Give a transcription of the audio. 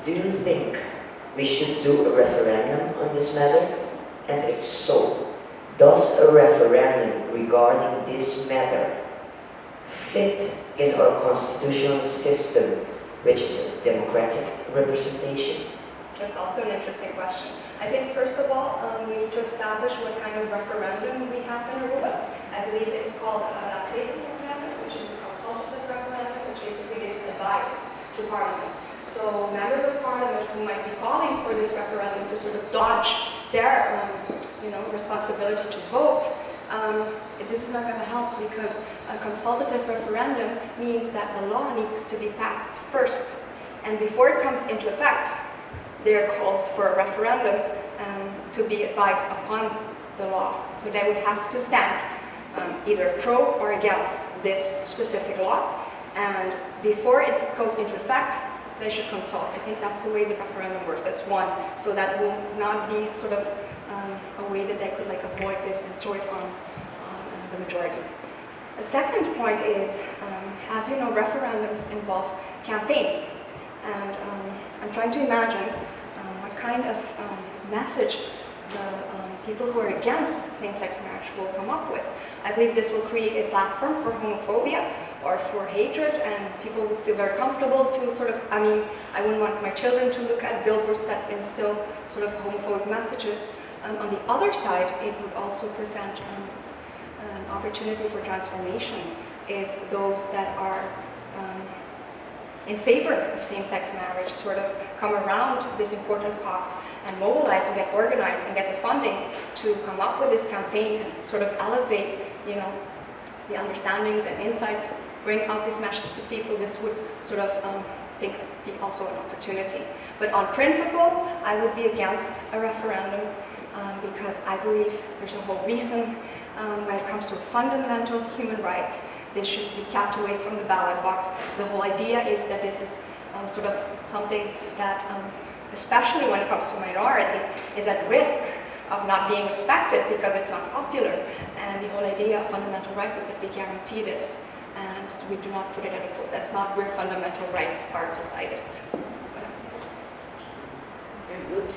do you think we should do a referendum on this matter? And if so, does a referendum regarding this matter fit in our constitutional system, which is democratic representation? That's also an interesting question. I think first of all, we need to establish what kind of referendum we have in Aruba. I believe it's called a referendum, which is a consultative referendum, which basically gives advice to Parliament. So members of Parliament who might be calling for this referendum to sort of dodge their responsibility to vote, this is not going to help, because a consultative referendum means that the law needs to be passed first. And before it comes into effect, there are calls for a referendum to be advised upon the law. So they would have to stand either pro or against this specific law. And before it goes into effect, they should consult. I think that's the way the referendum works. That's one. So that will not be sort of a way that they could avoid this and throw it on the majority. The second point is, as you know, referendums involve campaigns. And I'm trying to imagine what kind of message the people who are against same-sex marriage will come up with. I believe this will create a platform for homophobia or for hatred, and people will feel very comfortable to sort of, I wouldn't want my children to look at billboards that instill sort of homophobic messages. On the other side, it would also present an opportunity for transformation if those that are in favor of same-sex marriage sort of come around this important cause and mobilize and get organized and get the funding to come up with this campaign and sort of elevate, the understandings and insights, bring out this message to people. This would sort of, be also an opportunity. But on principle, I would be against a referendum because I believe there's a whole reason when it comes to a fundamental human right. This should be kept away from the ballot box. The whole idea is that this is sort of something that, especially when it comes to minority, is at risk of not being respected because it's not popular. And the whole idea of fundamental rights is that we guarantee this, and we do not put it at a vote. That's not where fundamental rights are decided. Very good.